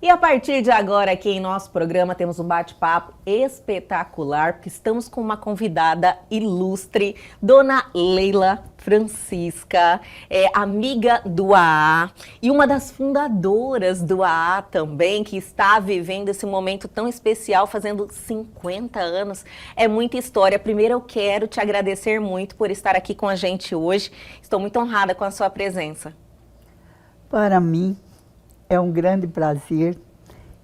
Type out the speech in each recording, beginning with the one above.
E a partir de agora, aqui em nosso programa, temos um bate-papo espetacular, porque estamos com uma convidada ilustre, Dona Leila Francisca, amiga do AA e uma das fundadoras do AA também, que está vivendo esse momento tão especial, fazendo 50 anos. É muita história. Primeiro, eu quero te agradecer muito por estar aqui com a gente hoje. Estou muito honrada com a sua presença. Para mim, é um grande prazer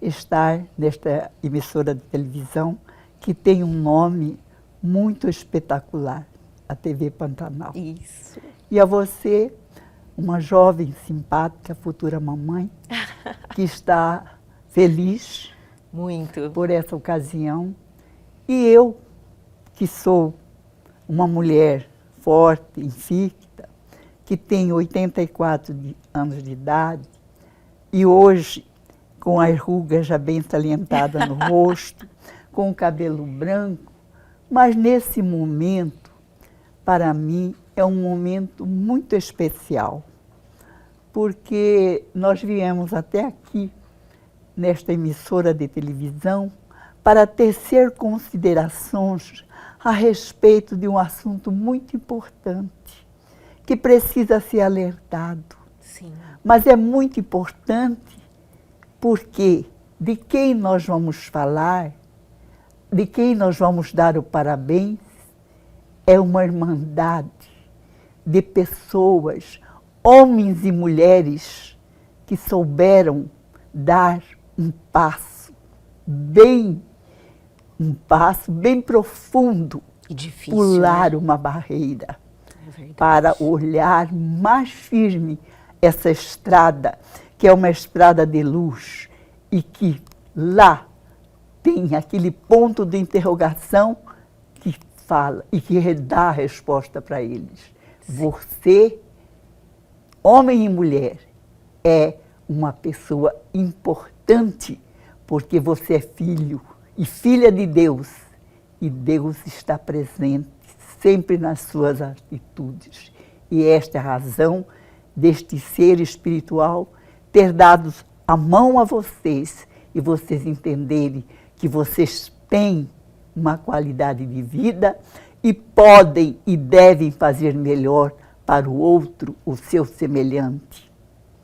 estar nesta emissora de televisão que tem um nome muito espetacular, a TV Pantanal. Isso. E a você, uma jovem simpática, futura mamãe, que está feliz Muito por essa ocasião. E eu, que sou uma mulher forte, invicta, que tenho 84 anos de idade, e hoje, com a ruga já bem salientada no rosto, com o cabelo branco, mas nesse momento, para mim, é um momento muito especial, porque nós viemos até aqui, nesta emissora de televisão, para tecer considerações a respeito de um assunto muito importante, que precisa ser alertado. Sim. Mas é muito importante porque de quem nós vamos falar, de quem nós vamos dar o parabéns, é uma irmandade de pessoas, homens e mulheres, que souberam dar um passo bem profundo, E difícil, pular né? uma barreira, verdade. para olhar mais firme essa estrada, que é uma estrada de luz, e que lá tem aquele ponto de interrogação que fala e que dá a resposta para eles. Você, homem e mulher, é uma pessoa importante, porque você é filho e filha de Deus, e Deus está presente sempre nas suas atitudes. E esta é a razão deste ser espiritual ter dado a mão a vocês e vocês entenderem que vocês têm uma qualidade de vida e podem e devem fazer melhor para o outro, o seu semelhante.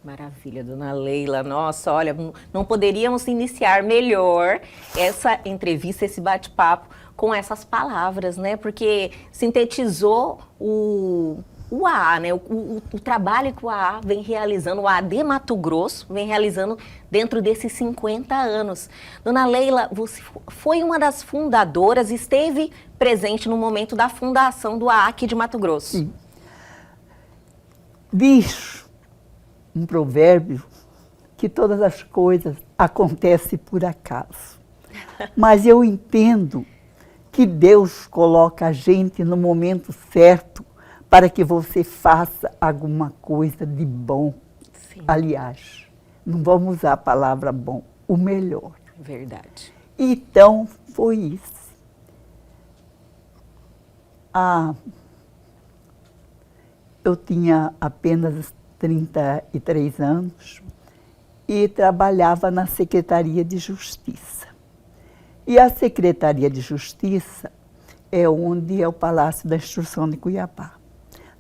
Maravilha, Dona Leila. Nossa, olha, não poderíamos iniciar melhor essa entrevista, esse bate-papo com essas palavras, né? Porque sintetizou o AA, né? O trabalho que o AA vem realizando, o AA de Mato Grosso vem realizando dentro desses 50 anos. Dona Leila, você foi uma das fundadoras, esteve presente no momento da fundação do AA aqui de Mato Grosso. Sim. Diz um provérbio que todas as coisas acontecem por acaso. Mas eu entendo que Deus coloca a gente no momento certo para que você faça alguma coisa de bom. Sim. Aliás, não vamos usar a palavra bom, o melhor. Verdade. Então, foi isso. Eu tinha apenas 33 anos e trabalhava na Secretaria de Justiça. E a Secretaria de Justiça é onde é o Palácio da Instrução de Cuiabá.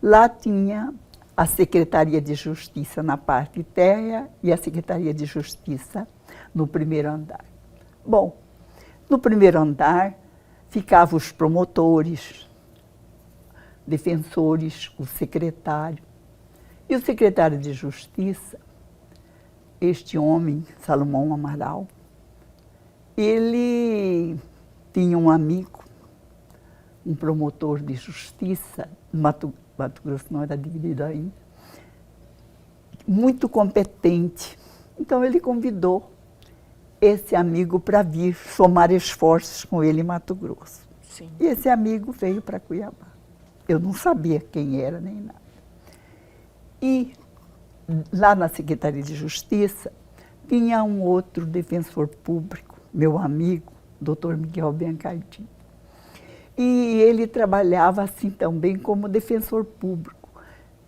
Lá tinha a Secretaria de Justiça na parte térrea e a Secretaria de Justiça no primeiro andar. Bom, no primeiro andar ficavam os promotores, defensores, o secretário. E o secretário de Justiça, este homem, Salomão Amaral, ele tinha um amigo, um promotor de justiça, Mato Grosso não era dividido ainda, muito competente. Então ele convidou esse amigo para vir somar esforços com ele em Mato Grosso. Sim. E esse amigo veio para Cuiabá. Eu não sabia quem era nem nada. E lá na Secretaria de Justiça tinha um outro defensor público, meu amigo, Dr. Miguel Biancardini. E ele trabalhava assim também como defensor público.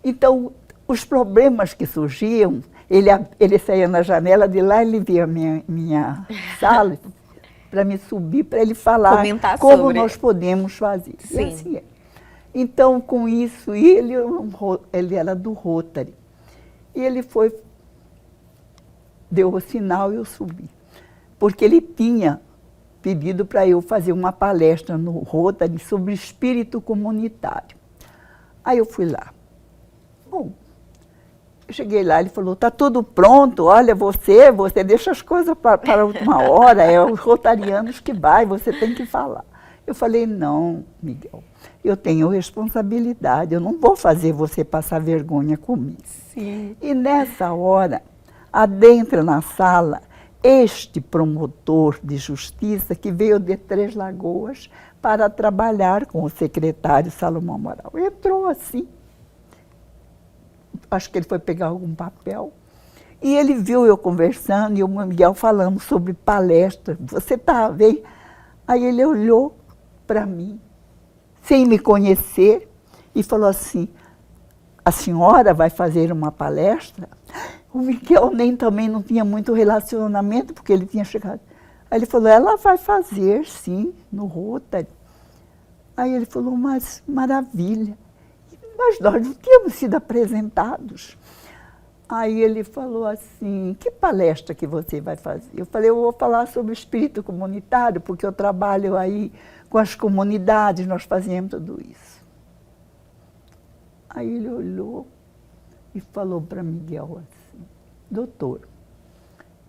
Então, os problemas que surgiam, Ele saía na janela de lá, ele via a minha sala para me subir, para ele falar Comentar como sobre. nós podemos fazer. Sim. E assim é. Então, com isso, ele era do Rotary. E ele deu o sinal e eu subi. Porque ele tinha pedido para eu fazer uma palestra no Rotary sobre espírito comunitário. Aí eu fui lá. Bom, eu cheguei lá, ele falou, está tudo pronto, olha, você deixa as coisas para a última hora, é os rotarianos que vai, você tem que falar. Eu falei, não, Miguel, eu tenho responsabilidade, eu não vou fazer você passar vergonha comigo. Sim. E nessa hora, adentra na sala este promotor de justiça que veio de Três Lagoas para trabalhar com o secretário Salomão Amaral. Entrou assim, acho que ele foi pegar algum papel, e ele viu eu conversando e o Miguel falando sobre palestra. Você está vendo? Aí ele olhou para mim, sem me conhecer, e falou assim, a senhora vai fazer uma palestra? O Miguel também não tinha muito relacionamento, porque ele tinha chegado. Aí ele falou, ela vai fazer, sim, no Rotary. Aí ele falou, mas maravilha, mas nós não tínhamos sido apresentados. Aí ele falou assim, que palestra que você vai fazer? Eu falei, eu vou falar sobre o espírito comunitário, porque eu trabalho aí com as comunidades, nós fazemos tudo isso. Aí ele olhou e falou para Miguel assim, doutor,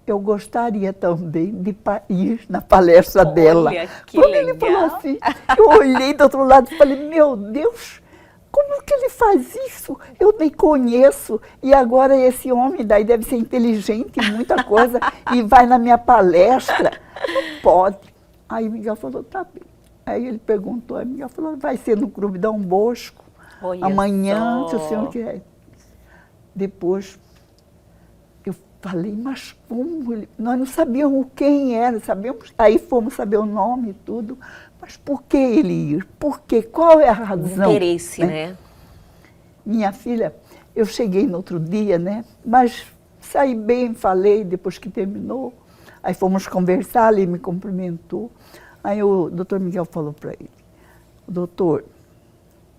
eu gostaria também de ir na palestra dela. Que quando legal. Ele falou assim, eu olhei do outro lado e falei, meu Deus, como que ele faz isso? Eu nem conheço. E agora esse homem daí deve ser inteligente em muita coisa e vai na minha palestra. Não pode. Aí Miguel falou, tá bem. Aí ele perguntou, aí Miguel falou, vai ser no Clube Dom Bosco, Olha amanhã, só. se o senhor quer. Depois, eu falei, mas como? Nós não sabíamos quem era, sabíamos, aí fomos saber o nome e tudo, mas por que ele ir? Por quê? Qual é a razão? Interesse, né? Minha filha, eu cheguei no outro dia, né? Mas saí bem, falei depois que terminou. Aí fomos conversar, ele me cumprimentou. Aí o doutor Miguel falou para ele, doutor,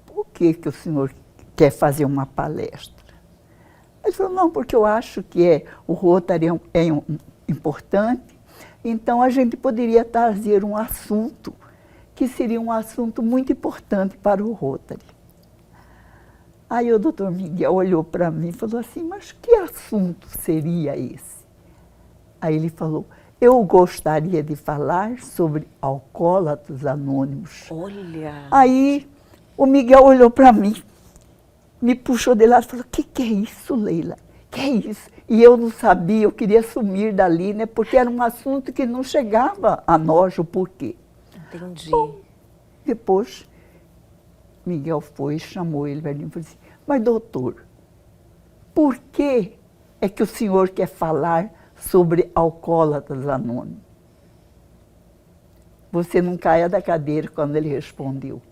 por que o senhor quer fazer uma palestra? Ele falou, não, porque eu acho que o Rotary é importante, então a gente poderia trazer um assunto que seria um assunto muito importante para o Rotary. Aí o doutor Miguel olhou para mim e falou assim, mas que assunto seria esse? Aí ele falou, eu gostaria de falar sobre alcoólatras anônimos. Olha. Aí o Miguel olhou para mim, me puxou de lado e falou, que é isso, Leila? Que é isso? E eu não sabia, eu queria sumir dali, né? Porque era um assunto que não chegava a nós, o porquê. Entendi. Bom, depois, Miguel foi, chamou ele, velhinho, e falou assim, mas doutor, por que é que o senhor quer falar sobre alcoólatras anônimos? Você não caia da cadeira quando ele respondeu,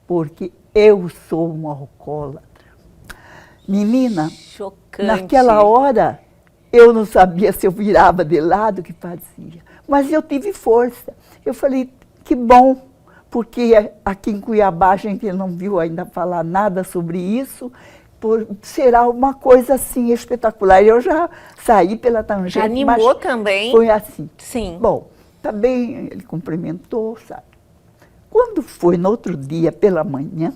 porque eu sou um alcoólatra. Menina, Chocante. naquela hora, eu não sabia se eu virava de lado, o que fazia. Mas eu tive força. Eu falei, que bom, porque aqui em Cuiabá a gente não viu ainda falar nada sobre isso, será uma coisa assim espetacular. Eu já saí pela tangente. Animou mas também. Foi assim. Sim. Bom, tá bem, ele cumprimentou, sabe? Quando foi no outro dia, pela manhã,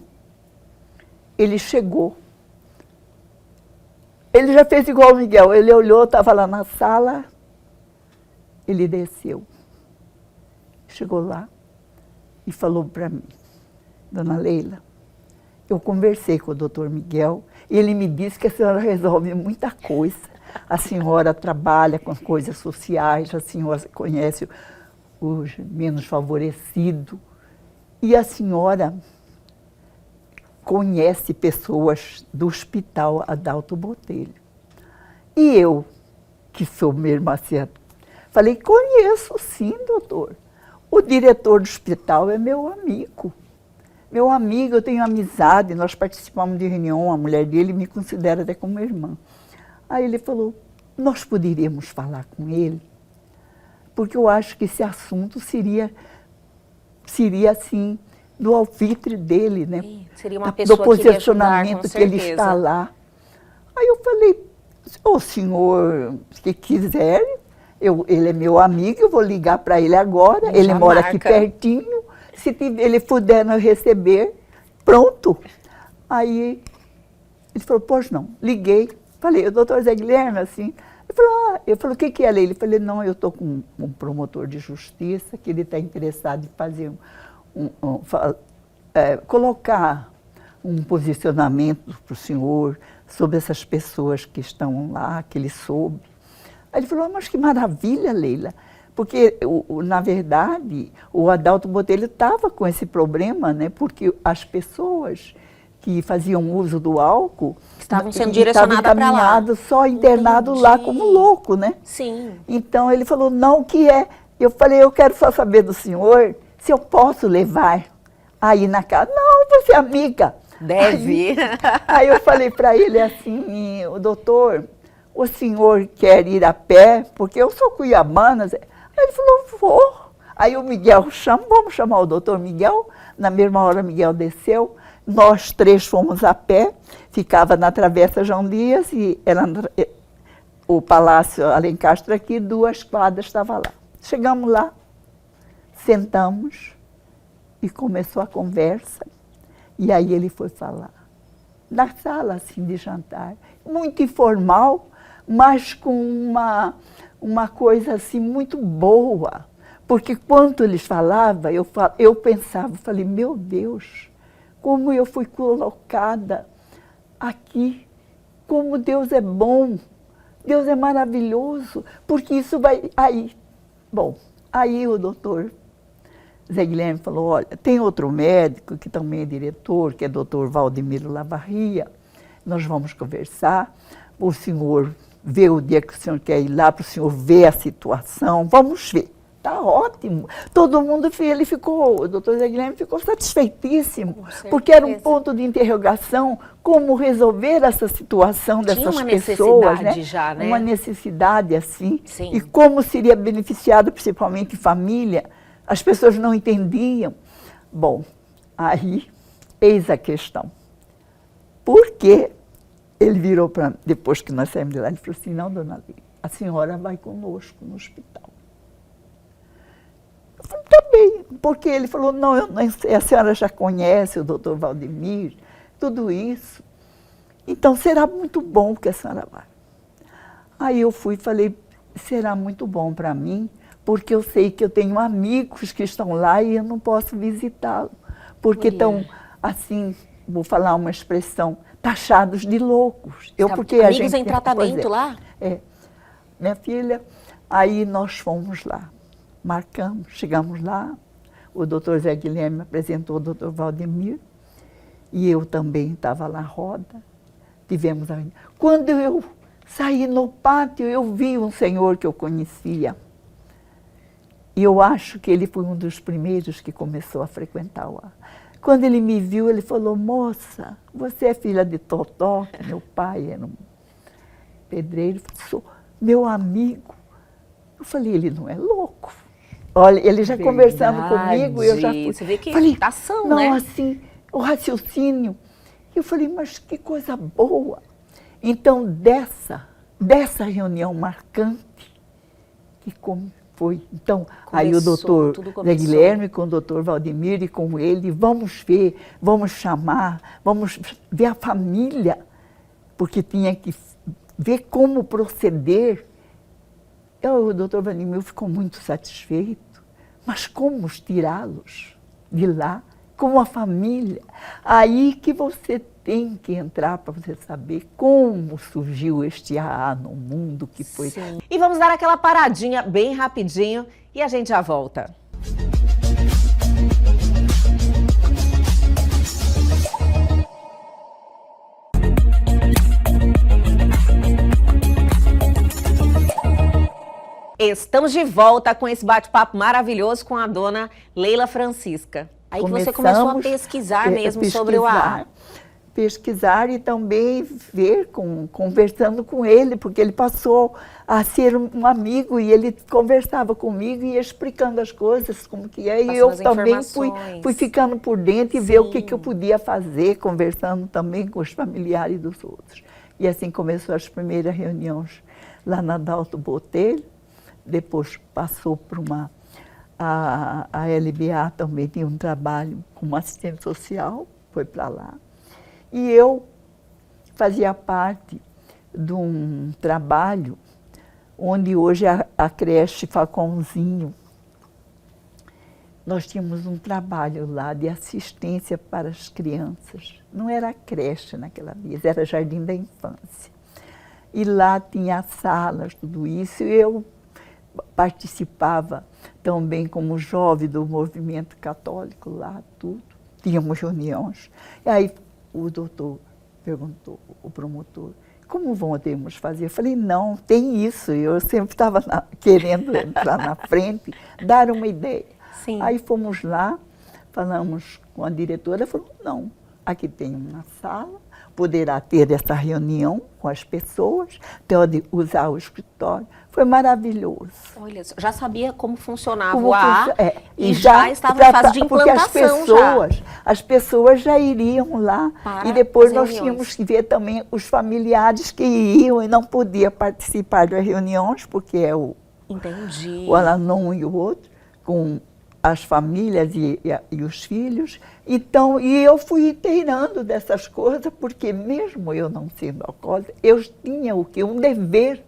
ele chegou. Ele já fez igual o Miguel, ele olhou, estava lá na sala, ele desceu. Chegou lá e falou para mim, dona Leila, eu conversei com o doutor Miguel, e ele me disse que a senhora resolve muita coisa. A senhora trabalha com coisas sociais, a senhora conhece os menos favorecidos, e a senhora conhece pessoas do Hospital Adalto Botelho. E eu, que sou mesmo assim, falei, conheço sim, doutor. O diretor do hospital é meu amigo. Meu amigo, eu tenho amizade, nós participamos de reunião, a mulher dele me considera até como irmã. Aí ele falou, nós poderíamos falar com ele, porque eu acho que esse assunto seria assim, do alvitre dele, né? Seria uma pessoa do que iria ajudar, posicionamento com que ele certeza. está lá. Aí eu falei, o senhor, se quiser, ele é meu amigo, eu vou ligar para ele agora, ele Já mora marca. aqui pertinho, se ele puder nos receber, pronto. Aí ele falou, pois não, liguei, falei, o doutor Zé Guilherme, assim, ele falou, o que é, Leila? Eu falei, não, eu estou com um promotor de justiça, que ele está interessado em fazer colocar um posicionamento para o senhor sobre essas pessoas que estão lá, que ele soube. Aí ele falou, mas que maravilha, Leila, porque, na verdade, o Adalto Botelho estava com esse problema, né? Porque as pessoas que faziam uso do álcool estavam sendo direcionadas para lá. encaminhados, só internado Entendi. lá como louco, né? Sim. Então ele falou, não, o que é? Eu falei, eu quero só saber do senhor se eu posso levar aí na casa. Não, você é amiga. Deve. Aí eu falei para ele assim, o doutor, o senhor quer ir a pé? Porque eu sou cuiabana. Aí ele falou, vou. Aí o Miguel vamos chamar o doutor Miguel. Na mesma hora, Miguel desceu. Nós três fomos a pé, ficava na Travessa João Dias e o Palácio Alencastre aqui, 2 quadras, estava lá. Chegamos lá, sentamos e começou a conversa. E aí ele foi falar. Na sala assim, de jantar, muito informal, mas com uma coisa assim muito boa. Porque quando eles falavam, eu pensava, falei, meu Deus, como eu fui colocada aqui, como Deus é bom, Deus é maravilhoso, porque isso vai... Aí o doutor Zé Guilherme falou, olha, tem outro médico que também é diretor, que é o doutor Valdemiro Lavarria, nós vamos conversar, o senhor vê o dia que o senhor quer ir lá, para o senhor ver a situação, vamos ver. Tá ótimo. Todo mundo, o doutor Zé Guilherme ficou satisfeitíssimo, porque era um ponto de interrogação, como resolver essa situação dessas pessoas, né? Já, né? Uma necessidade assim, Sim. E como seria beneficiado, principalmente família, as pessoas não entendiam. Bom, aí, eis a questão. Por que ele virou para, depois que nós saímos de lá, ele falou assim, não, dona Lili, a senhora vai conosco no hospital. Eu falei, tá bem, porque ele falou, não, a senhora já conhece o doutor Valdemir, tudo isso, então será muito bom que a senhora vá. Aí eu fui e falei, será muito bom para mim, porque eu sei que eu tenho amigos que estão lá e eu não posso visitá-lo, porque estão, assim, vou falar uma expressão, taxados de loucos. Amigos em tratamento lá? É, minha filha, aí nós fomos lá. Marcamos, chegamos lá, o doutor Zé Guilherme apresentou o doutor Valdemir, e eu também estava lá na roda, tivemos a... Quando eu saí no pátio, eu vi um senhor que eu conhecia, e eu acho que ele foi um dos primeiros que começou a frequentar o ar. Quando ele me viu, ele falou, moça, você é filha de Totó, que meu pai era um pedreiro, sou meu amigo. Eu falei, ele não é louco. Olha, ele já conversando comigo, eu já fui. Você vê que falei, ação, não, né? assim, o raciocínio. Eu falei, mas que coisa boa. Então, dessa reunião marcante, que como foi. Então, aí o doutor Zé Guilherme com o doutor Valdemir e com ele, vamos ver, vamos chamar, vamos ver a família, porque tinha que ver como proceder. O doutor Valdemir ficou muito satisfeito, mas como tirá-los de lá, como a família? Aí que você tem que entrar para você saber como surgiu este AA no mundo que foi. Sim. E vamos dar aquela paradinha bem rapidinho e a gente já volta. Estamos de volta com esse bate-papo maravilhoso com a dona Leila Francisca. Aí que você começou a pesquisar mesmo sobre o AA. pesquisar e também ver, conversando com ele, porque ele passou a ser um amigo e ele conversava comigo e ia explicando as coisas, como que é. E eu também fui ficando por dentro e ver o que eu podia fazer, conversando também com os familiares dos outros. E assim começou as primeiras reuniões lá na Adalto Botelho, depois passou por a LBA também tinha um trabalho como assistente social, foi para lá. E eu fazia parte de um trabalho onde hoje a creche Falcãozinho, nós tínhamos um trabalho lá de assistência para as crianças. Não era creche naquela vez, era jardim da infância. E lá tinha salas, tudo isso, e eu participava também como jovem do movimento católico lá, tudo. Tínhamos reuniões. E aí o doutor perguntou, o promotor, como podemos fazer? Eu falei, não, tem isso. Eu sempre estava querendo entrar na frente, dar uma ideia. Sim. Aí fomos lá, falamos com a diretora, ela falou, não, aqui tem uma sala, poderá ter essa reunião com as pessoas, pode usar o escritório. Foi maravilhoso. Olha, já sabia como funcionava Como o AA e já estava em fase de implantação. Porque as pessoas já iriam lá para e depois nós reuniões. tínhamos que ver também os familiares que iam e não podiam participar das reuniões, porque é Entendi. o Alanon e o outro, com as famílias e os filhos. Então, e eu fui inteirando dessas coisas, porque mesmo eu não sendo alcoólatra, eu tinha o quê? Um dever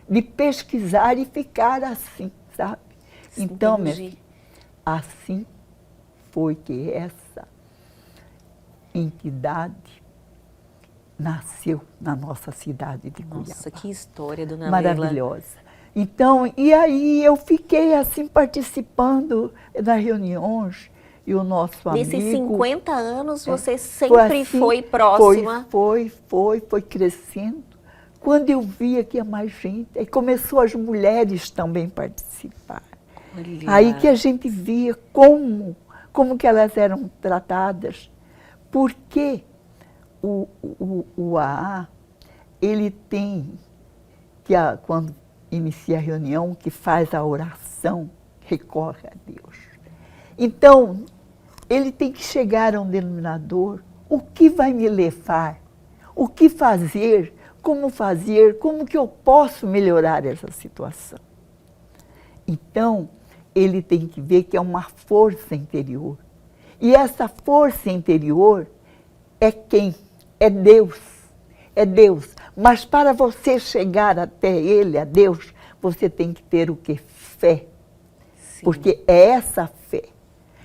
de pesquisar e ficar assim, sabe? Então, assim foi que essa entidade nasceu na nossa cidade de Cuiabá. Nossa, que história, dona Leila. Maravilhosa. Então, e aí eu fiquei assim participando das reuniões e o nosso amigo... Nesses 50 anos você sempre foi próxima? Foi crescendo. Quando eu via que ia mais gente, aí começou as mulheres também participar. Olha. Aí que a gente via como que elas eram tratadas, porque o AA, ele tem, quando inicia a reunião, que faz a oração, recorre a Deus. Então, ele tem que chegar a um denominador, o que vai me levar, o que fazer, como que eu posso melhorar essa situação. Então, ele tem que ver que é uma força interior. E essa força interior é quem? É Deus. É Deus. Mas para você chegar até Ele, a Deus, você tem que ter o quê? Fé. Sim. Porque é essa fé.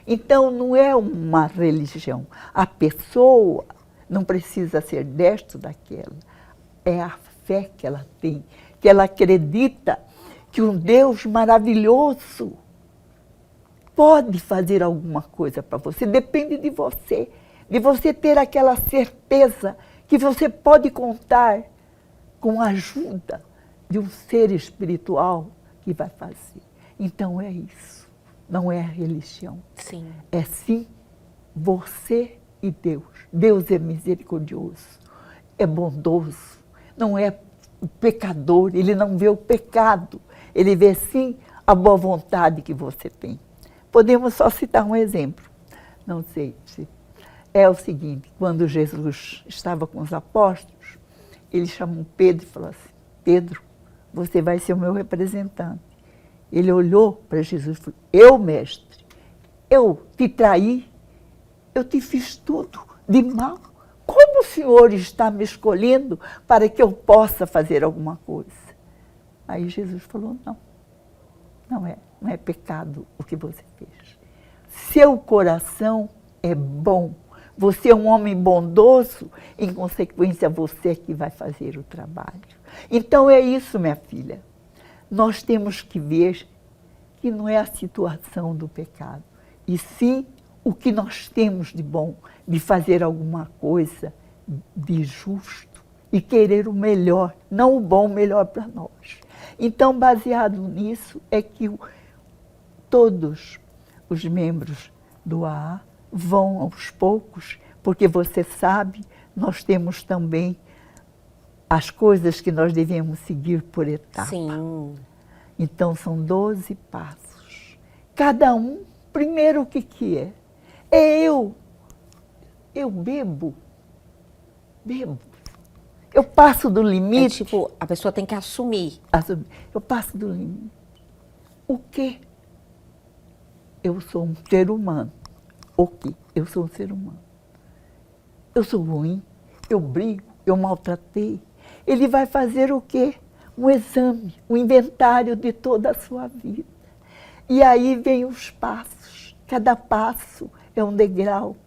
Então, não é uma religião. A pessoa não precisa ser desta ou daquela. É a fé que ela tem, que ela acredita que um Deus maravilhoso pode fazer alguma coisa para você. Depende de você ter aquela certeza que você pode contar com a ajuda de um ser espiritual que vai fazer. Então é isso, não é a religião. Sim. É sim você e Deus. Deus é misericordioso, é bondoso, não é o pecador, ele não vê o pecado, ele vê sim a boa vontade que você tem. Podemos só citar um exemplo, não sei se é o seguinte, quando Jesus estava com os apóstolos, ele chamou Pedro e falou assim, Pedro, você vai ser o meu representante. Ele olhou para Jesus e falou, eu, mestre, eu te traí, eu te fiz tudo de mal. Como o Senhor está me escolhendo para que eu possa fazer alguma coisa? Aí Jesus falou, não é pecado o que você fez. Seu coração é bom. Você é um homem bondoso, em consequência, você é que vai fazer o trabalho. Então é isso, minha filha. Nós temos que ver que não é a situação do pecado, e sim o que nós temos de bom, de fazer alguma coisa de justo e querer o melhor, não o bom, o melhor para nós. Então, baseado nisso, é que todos os membros do AA vão aos poucos porque você sabe, nós temos também as coisas que nós devemos seguir por etapa. Sim. Então, são 12 passos. Cada um, primeiro, o que que é? É eu. Eu bebo. Eu passo do É limite. tipo, a pessoa tem que assumir. Eu passo do limite. O quê? Eu sou um ser humano. O quê? Eu sou um ser humano. Eu sou ruim, eu brigo, eu maltratei. Ele vai fazer o quê? Um exame, um inventário de toda a sua vida. E aí vem os passos. Cada passo é um degrau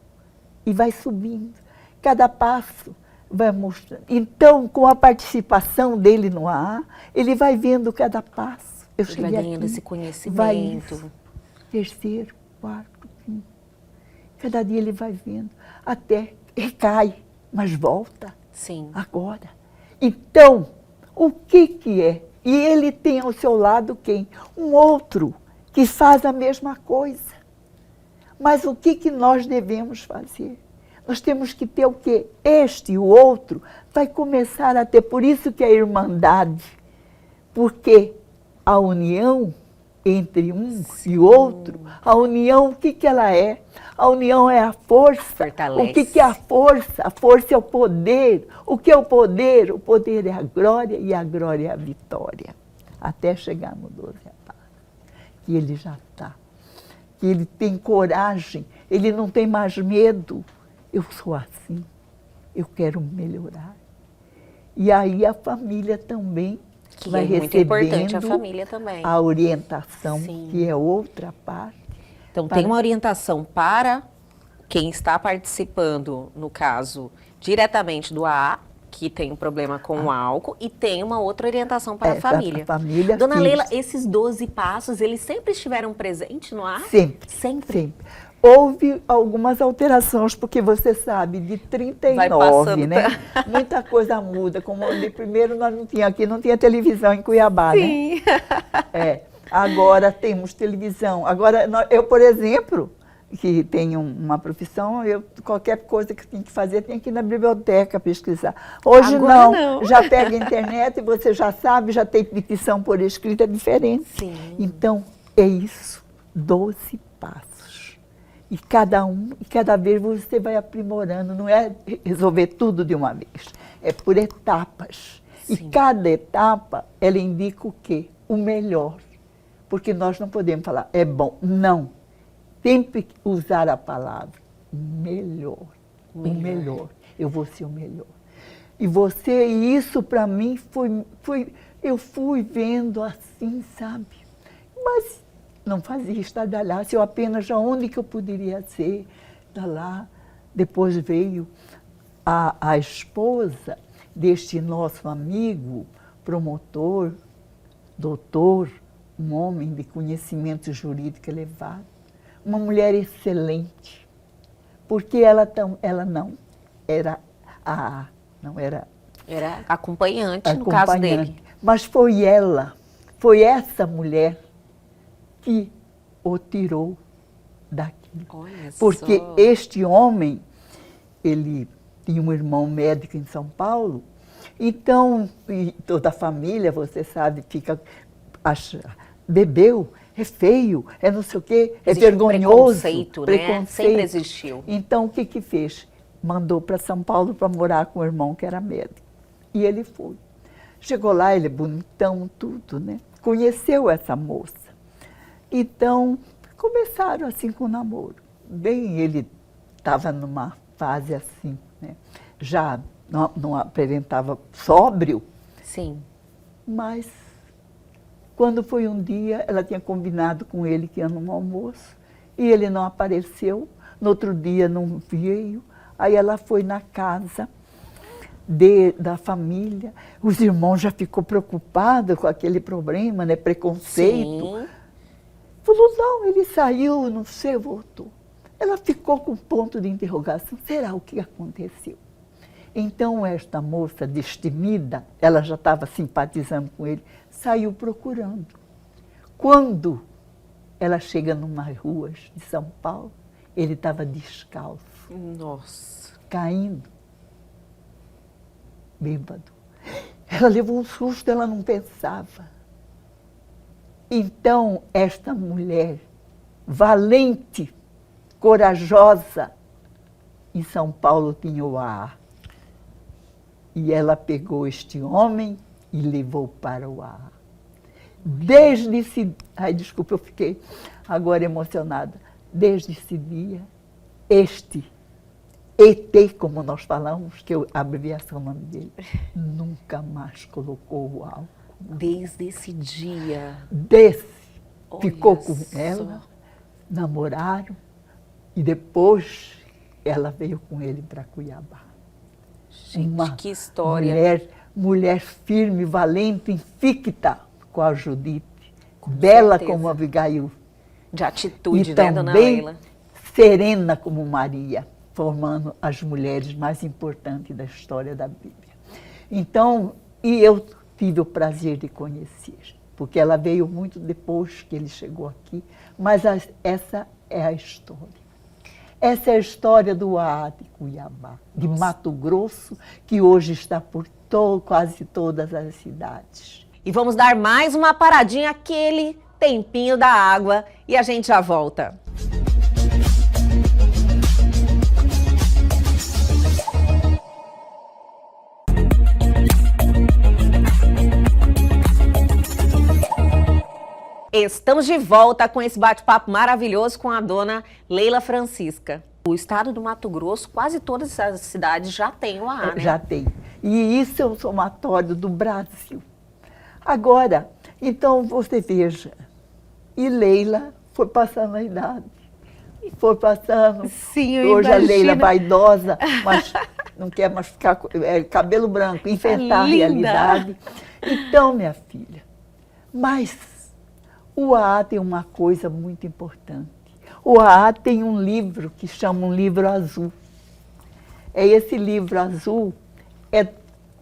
e vai subindo. Cada passo vai mostrando. Então, com a participação dele no AA, ele vai vendo cada passo. Eu Ele vai cheguei ganhando aqui, esse conhecimento. vai isso. Terceiro, quarto, quinto. Cada dia ele vai vendo. Até recai, mas volta. Sim. Agora. Então, o que que é? E ele tem ao seu lado quem? Um outro que faz a mesma coisa. Mas o que que nós devemos fazer? Nós temos que ter o quê? Este e o outro vai começar a ter. Por isso que a irmandade, porque a união entre um e outro, a união, o que que ela é? A união é a força. Fortalece. O que que é a força? A força é o poder. O que é o poder? O poder é a glória e a glória é a vitória. Até chegar no 12 etapas. Que ele já está. Que ele tem coragem, ele não tem mais medo. Eu sou assim, eu quero melhorar. E aí a família também Que vai é muito importante a família também. a orientação, Sim. que é outra parte. Então, tem uma orientação para quem está participando, no caso, diretamente do AA, que tem um problema com o álcool, e tem uma outra orientação para a família. Para a família. Dona que Leila, esses 12 passos, eles sempre estiveram presentes no AA? Sempre. Sempre? Sempre. Houve algumas alterações, porque você sabe, de 39, né? Muita coisa muda. Como de primeiro nós não tinha aqui, não tinha televisão em Cuiabá, Sim. né? Agora temos televisão. Agora, eu, por exemplo, que tenho uma profissão, qualquer coisa que tenho que fazer, tenho que ir na biblioteca pesquisar. Hoje Agora não. Já pega a internet e você já sabe, já tem dicção por escrito, é diferente. Sim. Então, é isso, 12 passos. E cada vez você vai aprimorando, não é resolver tudo de uma vez, é por etapas. Sim. E cada etapa, ela indica o quê? O melhor. Porque nós não podemos falar, é bom, não. Sempre usar a palavra melhor. O melhor. Eu vou ser o melhor. E isso para mim eu fui vendo assim, sabe? Mas não fazia estardalhaço, eu apenas onde que eu poderia ser, tá lá. Depois veio a esposa deste nosso amigo, promotor, doutor, um homem de conhecimento jurídico elevado, uma mulher excelente, porque ela não era Era acompanhante, no caso dele. Mas foi essa mulher que o tirou daquilo. Olha porque só. este homem, ele tinha um irmão médico em São Paulo, então, e toda a família, você sabe, bebeu, é feio, é não sei o quê, é vergonhoso. Preconceito, né? Sempre existiu. Então, o que que fez? Mandou para São Paulo para morar com o irmão que era médico. E ele foi. Chegou lá, ele é bonitão, tudo, né? Conheceu essa moça. Então, começaram assim com o namoro. Bem, ele estava numa fase assim, né? Já não apresentava sóbrio. Sim. Mas, quando foi um dia, ela tinha combinado com ele que ia num almoço, e ele não apareceu, no outro dia não veio, aí ela foi na casa da família, os irmãos já ficou preocupados com aquele problema, né, preconceito. Sim. Falou, não, ele saiu, não sei, voltou. Ela ficou com ponto de interrogação, será o que aconteceu? Então, esta moça destemida, ela já estava simpatizando com ele, saiu procurando. Quando ela chega numa ruas de São Paulo, ele estava descalço. Nossa. caindo, bêbado. Ela levou um susto, ela não pensava. Então, esta mulher, valente, corajosa, em São Paulo tinha o AA. E ela pegou este homem e levou para o AA. Desde esse... Ai, desculpa, eu fiquei agora emocionada. Desde esse dia, este ET, como nós falamos, que é a abreviação do nome dele, nunca mais colocou o álcool. Desde esse dia. Ficou Olha com só. ela, namoraram, e depois ela veio com ele para Cuiabá. Gente, que história. Mulher firme, valente, invicta, com a Judite, bela certeza. como Abigail, De atitude, e né, dona também Leila? serena como Maria, formando as mulheres mais importantes da história da Bíblia. Então, e eu tive o prazer de conhecer, porque ela veio muito depois que ele chegou aqui, mas essa é a história. Essa é a história do AA de Cuiabá, de Mato Grosso, que hoje está por quase todas as cidades. E vamos dar mais uma paradinha, aquele tempinho da água, e a gente já volta. Estamos de volta com esse bate-papo maravilhoso com a dona Leila Francisca. O estado do Mato Grosso, quase todas as cidades já têm o AA, né? Já tem. E isso é o somatório do Brasil. Agora, então você veja, e Leila foi passando a idade. E foi passando. Sim, eu hoje imagino. a Leila vaidosa, mas não quer mais ficar com cabelo branco, enfrentar a realidade. Então, minha filha, mas o AA tem uma coisa muito importante. O AA tem um livro que chama um livro azul. Esse livro azul é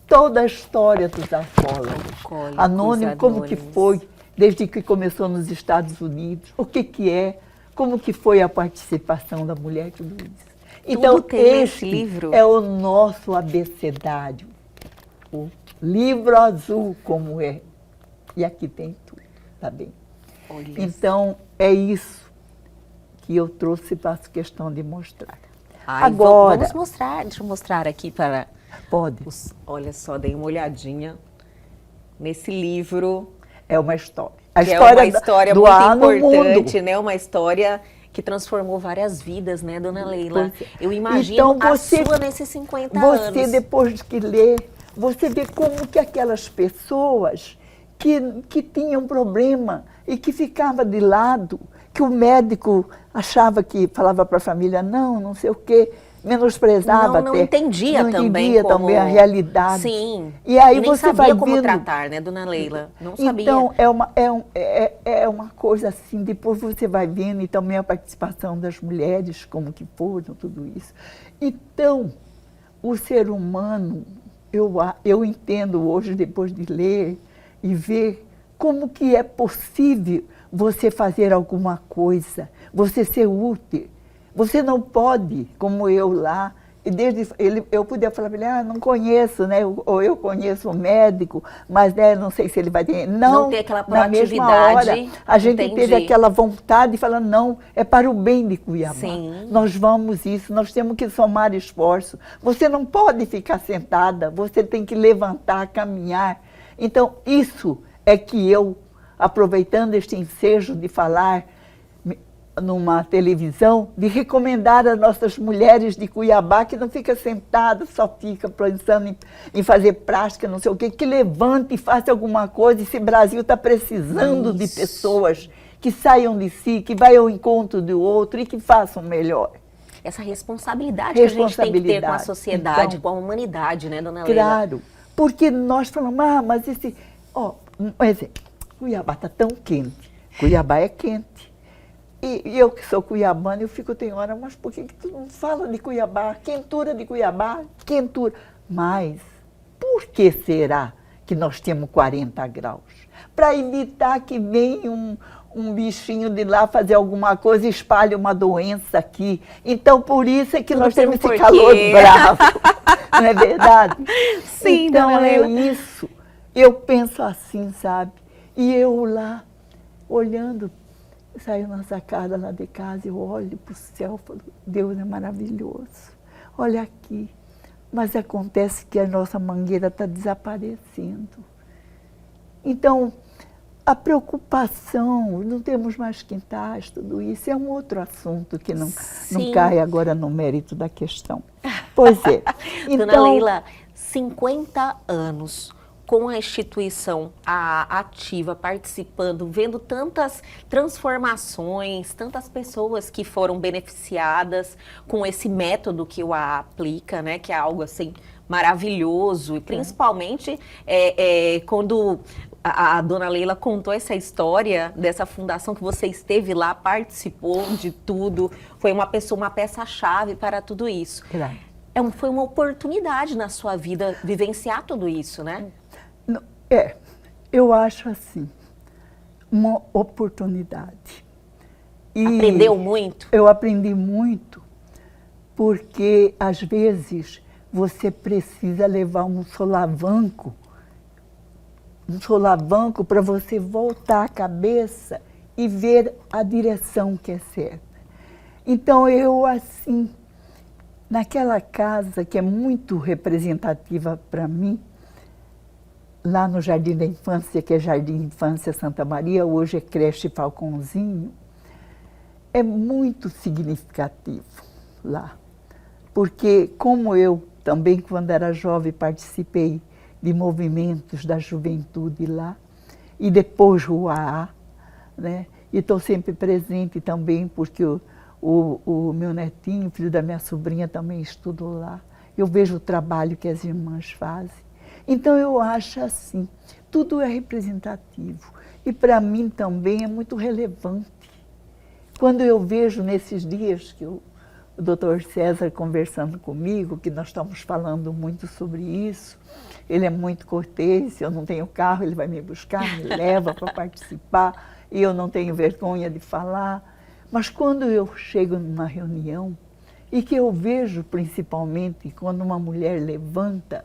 toda a história dos alcoólatras. Anônimo, como que foi, desde que começou nos Estados Unidos, o que é, como que foi a participação da mulher, tudo isso. Então, esse livro é o nosso abecedário. O livro azul, como é. E aqui tem tudo, tá bem? Olha então, é isso que eu trouxe e faço questão de mostrar. Agora, vamos mostrar, deixa eu mostrar aqui para... Pode. Olha só, dei uma olhadinha nesse livro. É uma história. A história é uma história do muito importante, né? Uma história que transformou várias vidas, né, dona Leila? Eu imagino então, a sua nesses 50 anos. Você, depois que lê, você vê como que aquelas pessoas que tinham problema e que ficava de lado, que o médico achava que falava para a família, não sei o quê, menosprezava não até. entendia não também entendia como... também a realidade. Sim. E aí nem você sabia vai como vendo... tratar, né, dona Leila? Não sabia. Então, é uma coisa assim, depois você vai vendo, e também a participação das mulheres, como que foram, tudo isso. Então, o ser humano, eu entendo hoje, depois de ler e ver como que é possível você fazer alguma coisa, você ser útil. Você não pode, como eu lá, e eu podia falar para ele, não conheço, né? Ou eu conheço o médico, mas né, não sei se ele vai ter. Não tem aquela proatividade. Na mesma hora, a gente teve aquela vontade de falar, não, é para o bem de Cuiabá. Sim. Nós vamos isso, nós temos que somar esforço. Você não pode ficar sentada, você tem que levantar, caminhar. Então, isso é que eu, aproveitando este ensejo de falar numa televisão, de recomendar às nossas mulheres de Cuiabá que não fica sentada, só fica pensando em fazer prática, não sei o quê, que levante e faça alguma coisa. Esse Brasil está precisando de pessoas que saiam de si, que vão ao encontro do outro e que façam melhor. Essa responsabilidade que a gente tem que ter com a sociedade, então, com a humanidade, né, dona Leila? Claro, porque nós falamos, mas esse... um exemplo, Cuiabá está tão quente, Cuiabá é quente. E eu que sou cuiabana, tem hora, mas por que tu não fala de Cuiabá? Quentura de Cuiabá, quentura. Mas por que será que nós temos 40 graus? Para evitar que venha um bichinho de lá fazer alguma coisa e espalha uma doença aqui. Então, por isso é que nós temos esse calor bravo. Não é verdade? Sim, então, dona Leila. isso. Eu penso assim, sabe? E eu lá, olhando, saio na sacada lá de casa, eu olho para o céu e falo, Deus é maravilhoso. Olha aqui. Mas acontece que a nossa mangueira está desaparecendo. Então, a preocupação, não temos mais quintais, tudo isso, é um outro assunto que não cai agora no mérito da questão. Pois é. Então, Dona Leila, 50 anos com a instituição ativa, participando, vendo tantas transformações, tantas pessoas que foram beneficiadas com esse método que o AA aplica, né, que é algo assim maravilhoso, e principalmente quando a dona Leila contou essa história dessa fundação que você esteve lá, participou de tudo, foi uma peça-chave para tudo isso. Claro. Foi uma oportunidade na sua vida vivenciar tudo isso, né? Eu acho assim, uma oportunidade. E aprendeu muito? Eu aprendi muito, porque às vezes você precisa levar um solavanco para você voltar a cabeça e ver a direção que é certa. Então eu assim, naquela casa que é muito representativa para mim, lá no Jardim da Infância, que é Jardim de Infância Santa Maria, hoje é creche Falcãozinho, é muito significativo lá. Porque como eu também, quando era jovem, participei de movimentos da juventude lá, e depois o AA, né? E estou sempre presente também, porque o meu netinho, filho da minha sobrinha, também estudou lá. Eu vejo o trabalho que as irmãs fazem. Então, eu acho assim, tudo é representativo. E para mim também é muito relevante. Quando eu vejo nesses dias que o doutor César conversando comigo, que nós estamos falando muito sobre isso, ele é muito cortês, eu não tenho carro, ele vai me buscar, me leva para participar, e eu não tenho vergonha de falar. Mas quando eu chego numa reunião, e que eu vejo principalmente quando uma mulher levanta,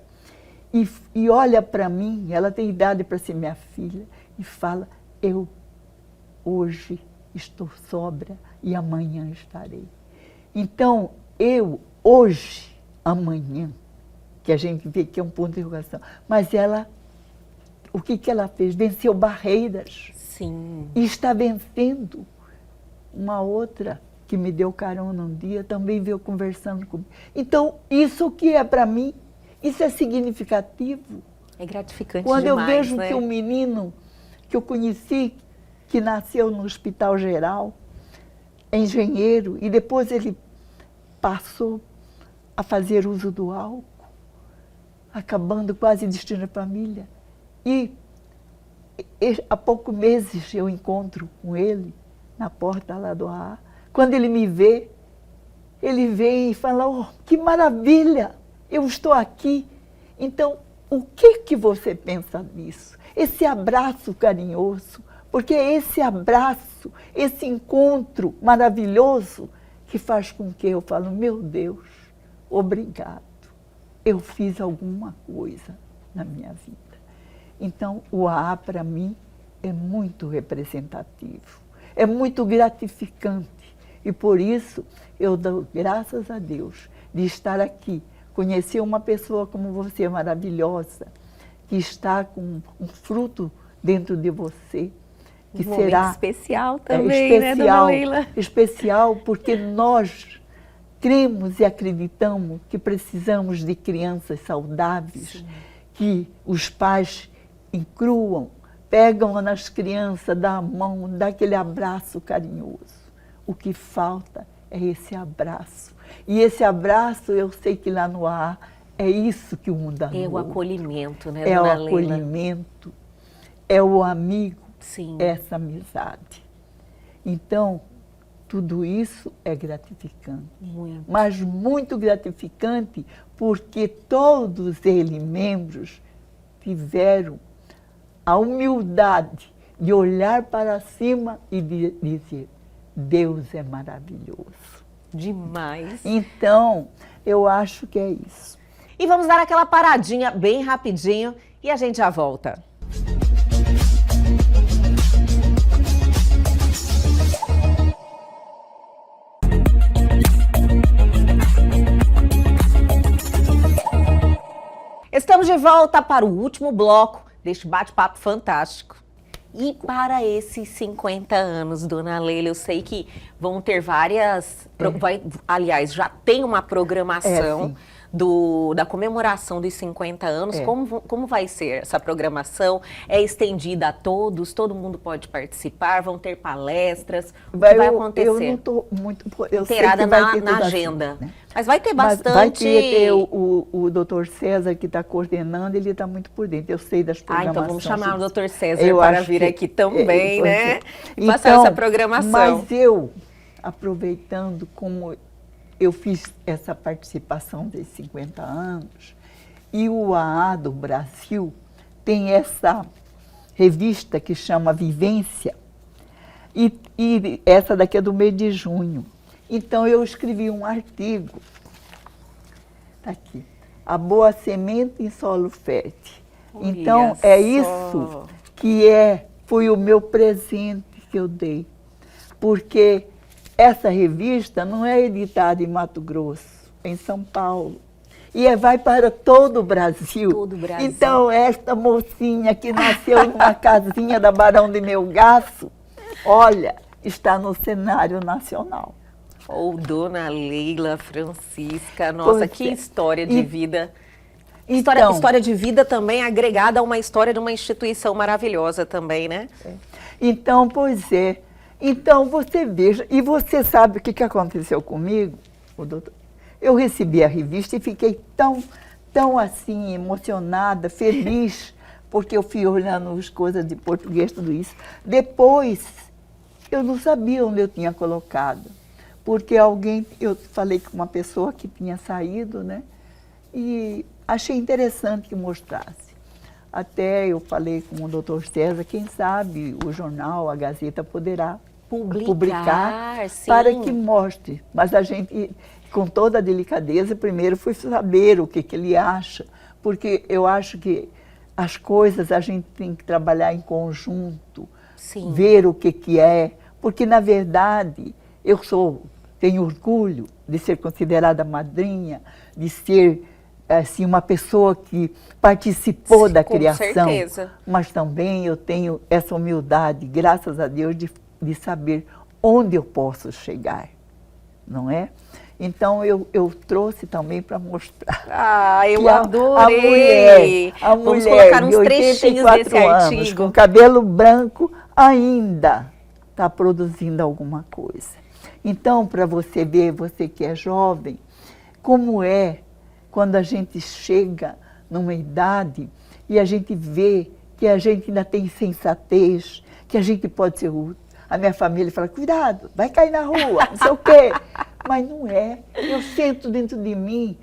e olha para mim, ela tem idade para ser minha filha, e fala, eu hoje estou sóbria e amanhã estarei. Então, eu hoje, amanhã, que a gente vê que é um ponto de interrogação, mas ela, o que ela fez? Venceu barreiras. Sim. E está vencendo. Uma outra que me deu carona um dia também veio conversando comigo. Então, isso que é para mim, isso é significativo. É gratificante quando demais, eu vejo né? que um menino que eu conheci, que nasceu no Hospital Geral, é engenheiro, e depois ele passou a fazer uso do álcool, acabando quase destino a família. E há poucos meses eu encontro com ele na porta lá do AA. Quando ele me vê, ele vem e fala, oh, que maravilha, eu estou aqui. Então, o que você pensa nisso? Esse abraço carinhoso, porque é esse abraço, esse encontro maravilhoso que faz com que eu falo, meu Deus, obrigado, eu fiz alguma coisa na minha vida. Então, o AA, para mim, é muito representativo, é muito gratificante. E por isso, eu dou graças a Deus de estar aqui, conhecer uma pessoa como você, maravilhosa, que está com um fruto dentro de você, que será especial também, especial, né, dona Leila? Especial, porque nós cremos e acreditamos que precisamos de crianças saudáveis, sim, que os pais incluam, pegam nas crianças, dão a mão, dá aquele abraço carinhoso. O que falta é esse abraço. E esse abraço, eu sei que lá no AA, é isso que o mundo dá. É o acolhimento, né, é dona o Leila? Acolhimento, é o amigo, sim, essa amizade. Então, tudo isso é gratificante. Muito. Mas muito gratificante, porque todos eles, membros, tiveram a humildade de olhar para cima e de dizer, Deus é maravilhoso. Demais. Então, eu acho que é isso. E vamos dar aquela paradinha bem rapidinho e a gente já volta. Estamos de volta para o último bloco deste bate-papo fantástico. E para esses 50 anos, dona Leila, eu sei que vão ter várias... aliás, já tem uma programação da comemoração dos 50 anos. Como vai ser essa programação? É estendida a todos? Todo mundo pode participar? Vão ter palestras? O que vai acontecer? Eu não estou muito inteirada na agenda. Assim, né? Mas vai ter bastante... Mas vai ter o doutor César, que está coordenando, ele está muito por dentro. Eu sei das programações. Então vamos chamar o doutor César para vir aqui também, né? E passar essa programação. Mas eu, aproveitando como eu fiz essa participação dos 50 anos, e o AA do Brasil tem essa revista que chama Vivência, e essa daqui é do mês de junho. Então, eu escrevi um artigo, está aqui, A Boa Semente em Solo Fértil. Então, é isso que foi o meu presente que eu dei. Porque essa revista não é editada em Mato Grosso, é em São Paulo. E vai para todo o Brasil. Todo o Brasil. Então, esta mocinha que nasceu numa casinha da Barão de Melgaço, olha, está no cenário nacional. Ou Dona Leila Francisca, nossa, que história de vida. História de vida também agregada a uma história de uma instituição maravilhosa também, né? Então, pois é. Então, você veja, e você sabe o que aconteceu comigo, o doutor? Eu recebi a revista e fiquei tão assim, emocionada, feliz, porque eu fui olhando as coisas de português, tudo isso. Depois, eu não sabia onde eu tinha colocado. Porque eu falei com uma pessoa que tinha saído, né? E achei interessante que mostrasse. Até eu falei com o doutor César, quem sabe o jornal, a Gazeta, poderá publicar para que mostre. Mas a gente, com toda a delicadeza, primeiro fui saber o que ele acha. Porque eu acho que as coisas a gente tem que trabalhar em conjunto, ver o que é. Porque, na verdade, tenho orgulho de ser considerada madrinha, de ser assim, uma pessoa que participou da criação. Com certeza. Mas também eu tenho essa humildade, graças a Deus, de saber onde eu posso chegar, não é? Então, eu trouxe também para mostrar. Ah, eu adorei! A mulher Vamos colocar uns de trechinhos desse artigo. Com cabelo branco, ainda está produzindo alguma coisa. Então, para você ver, você que é jovem, como é quando a gente chega numa idade e a gente vê que a gente ainda tem sensatez, que a gente pode ser útil. A minha família fala, cuidado, vai cair na rua, não sei o quê. Mas não é. Eu sinto dentro de mim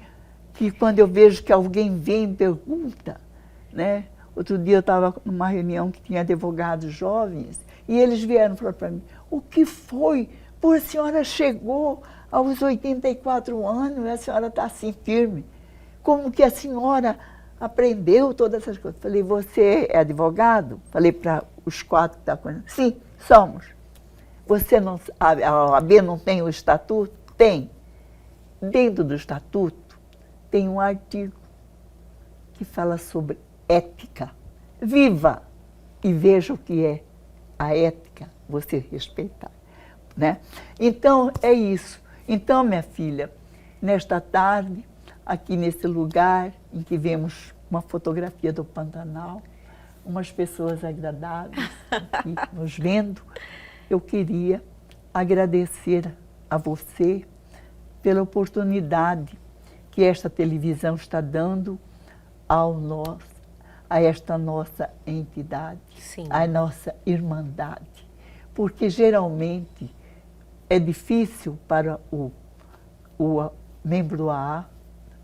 que quando eu vejo que alguém vem e pergunta, né? Outro dia eu estava numa reunião que tinha advogados jovens e eles vieram falar para mim, o que foi? Pô, a senhora chegou aos 84 anos e a senhora está assim firme. Como que a senhora aprendeu todas essas coisas? Falei, você é advogado? Falei para os quatro que estavam com ele. Sim, somos. Você não, a OAB não tem o estatuto? Tem. Dentro do estatuto tem um artigo que fala sobre ética. Viva e veja o que é a ética, você respeitar. Né? Então, é isso. Então, minha filha, nesta tarde, aqui nesse lugar em que vemos uma fotografia do Pantanal, umas pessoas agradáveis aqui nos vendo, eu queria agradecer a você pela oportunidade que esta televisão está dando a esta nossa entidade, a nossa irmandade. Porque geralmente é difícil para o membro do AA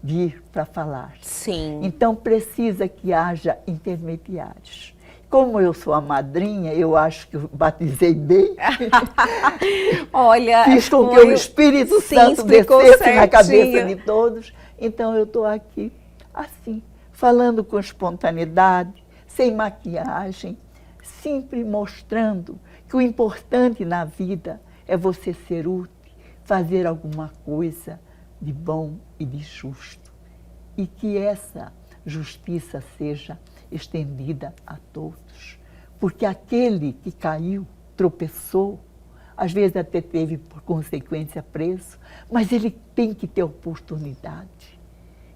vir para falar. Sim. Então precisa que haja intermediários. Como eu sou a madrinha, eu acho que eu batizei bem. Olha, Fiz com que o Espírito Santo explicou descesse na cabeça certinho. de todos. Então eu estou aqui, assim, falando com espontaneidade, sem maquiagem, sempre mostrando que o importante na vida é você ser útil, fazer alguma coisa de bom e de justo. E que essa justiça seja estendida a todos. Porque aquele que caiu, tropeçou, às vezes até teve por consequência preso, mas ele tem que ter oportunidade.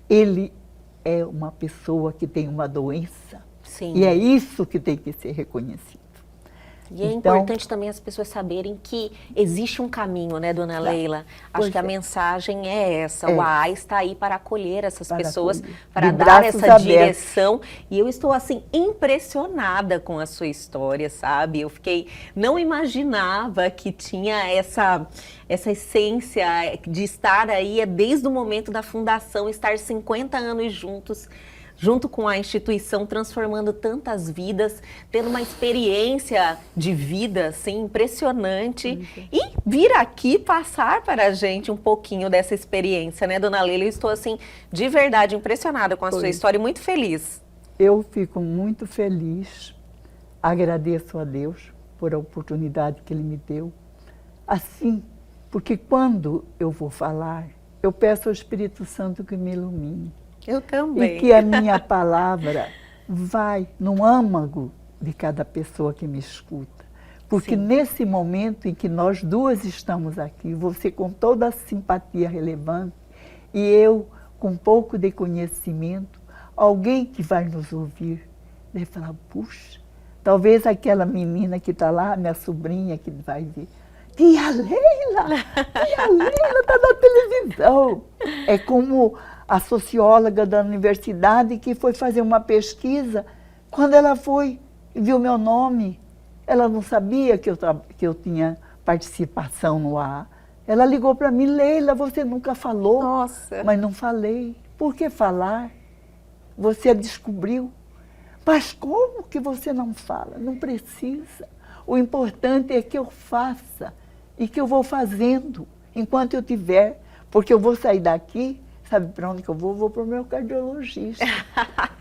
Ele é uma pessoa que tem uma doença. Sim. E é isso que tem que ser reconhecido. E é importante também as pessoas saberem que existe um caminho, né, dona Leila? Acho que a mensagem é essa. O AA está aí para acolher essas pessoas, para dar essa direção. E eu estou, assim, impressionada com a sua história, sabe? Não imaginava que tinha essa essência de estar aí desde o momento da fundação, estar 50 anos junto com a instituição, transformando tantas vidas, tendo uma experiência de vida assim, impressionante. E vir aqui passar para a gente um pouquinho dessa experiência, né, dona Leila? Eu estou, assim, de verdade impressionada com a sua história e muito feliz. Eu fico muito feliz, agradeço a Deus por a oportunidade que Ele me deu. Assim, porque quando eu vou falar, eu peço ao Espírito Santo que me ilumine. Eu também. E que a minha palavra vai no âmago de cada pessoa que me escuta. Porque nesse momento em que nós duas estamos aqui, você com toda a simpatia relevante e eu com pouco de conhecimento, alguém que vai nos ouvir vai falar, puxa, talvez aquela menina que está lá, minha sobrinha que vai ver, Tia Leila está na televisão. É como a socióloga da universidade que foi fazer uma pesquisa, quando ela foi e viu meu nome, ela não sabia que eu tinha participação no AA. Ela ligou para mim, Leila, você nunca falou. Nossa. Mas não falei. Por que falar? Você descobriu. Mas como que você não fala? Não precisa. O importante é que eu faça e que eu vou fazendo enquanto eu tiver, porque eu vou sair daqui. Sabe para onde que eu vou? Vou para o meu cardiologista,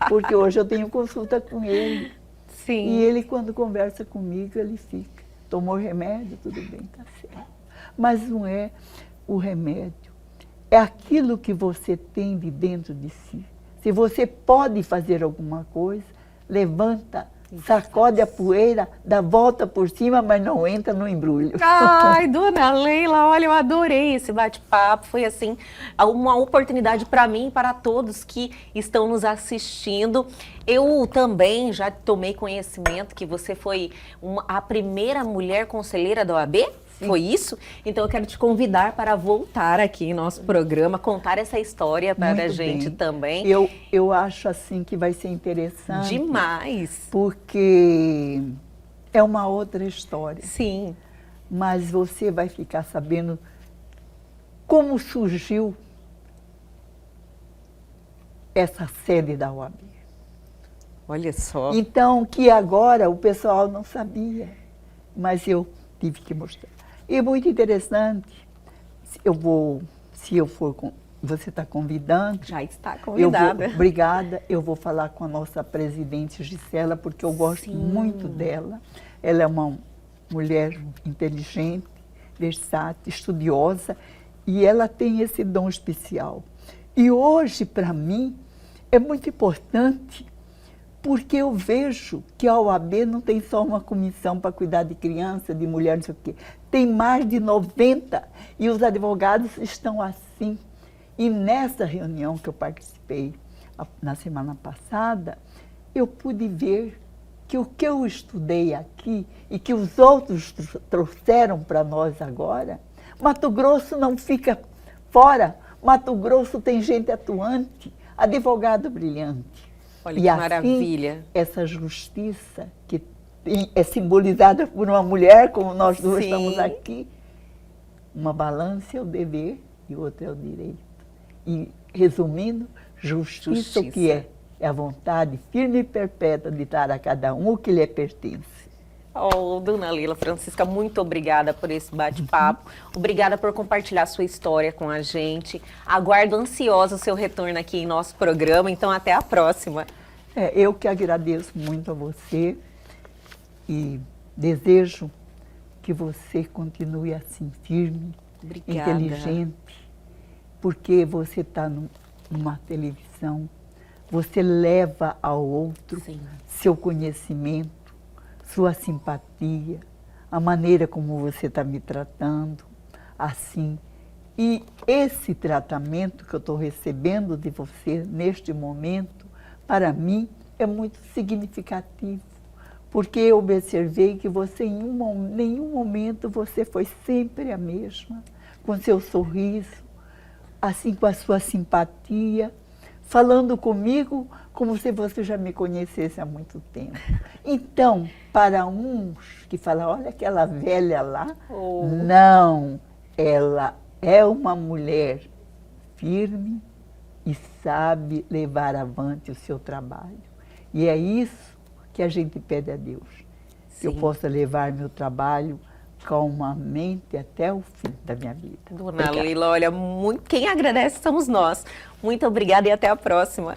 porque hoje eu tenho consulta com ele. Sim. E ele, quando conversa comigo, ele fica, tomou remédio, tudo bem, tá certo. Mas não é o remédio, é aquilo que você tem de dentro de si. Se você pode fazer alguma coisa, levanta, sacode a poeira, dá volta por cima, mas não entra no embrulho. Ai, dona Leila, olha, eu adorei esse bate-papo. Foi, assim, uma oportunidade para mim e para todos que estão nos assistindo. Eu também já tomei conhecimento que você foi a primeira mulher conselheira da OAB. Foi isso? Então eu quero te convidar para voltar aqui em nosso programa, contar essa história para a gente também. Eu acho assim que vai ser interessante. Demais. Porque é uma outra história. Sim. Mas você vai ficar sabendo como surgiu essa sede da OAB. Olha só. Então, que agora o pessoal não sabia, mas eu tive que mostrar. E muito interessante, se eu for, você está convidando. Já está convidada. Obrigada, eu vou falar com a nossa presidente Gisela, porque eu gosto muito dela. Ela é uma mulher inteligente, versátil, estudiosa, e ela tem esse dom especial. E hoje, para mim, é muito importante, porque eu vejo que a OAB não tem só uma comissão para cuidar de criança, de mulher, não sei o quê. Tem mais de 90 e os advogados estão assim. E nessa reunião que eu participei na semana passada, eu pude ver que o que eu estudei aqui e que os outros trouxeram para nós agora, Mato Grosso não fica fora. Mato Grosso tem gente atuante, advogado brilhante. Olha que maravilha. Essa justiça que é simbolizada por uma mulher, como nós duas estamos aqui, uma balança é o dever e outra é o direito. E, resumindo, justiça o que é? é a vontade firme e perpétua de dar a cada um o que lhe pertence. Oh, dona Leila Francisca, muito obrigada por esse bate-papo. Obrigada por compartilhar sua história com a gente. Aguardo ansiosa o seu retorno aqui em nosso programa, então até a próxima. Eu que agradeço muito a você e desejo que você continue assim firme, Obrigada. inteligente, porque você está numa televisão, você leva ao outro Sim. seu conhecimento, sua simpatia, a maneira como você está me tratando, assim. E esse tratamento que eu estou recebendo de você neste momento, para mim, é muito significativo, porque eu observei que você, em nenhum momento, você foi sempre a mesma, com seu sorriso, assim, com a sua simpatia, falando comigo como se você já me conhecesse há muito tempo. Então, para uns que falam, olha aquela velha lá, não, ela é uma mulher firme e sabe levar avante o seu trabalho. E é isso que a gente pede a Deus, que eu possa levar meu trabalho calmamente até o fim da minha vida. Dona Leila, olha, quem agradece somos nós. Muito obrigada e até a próxima.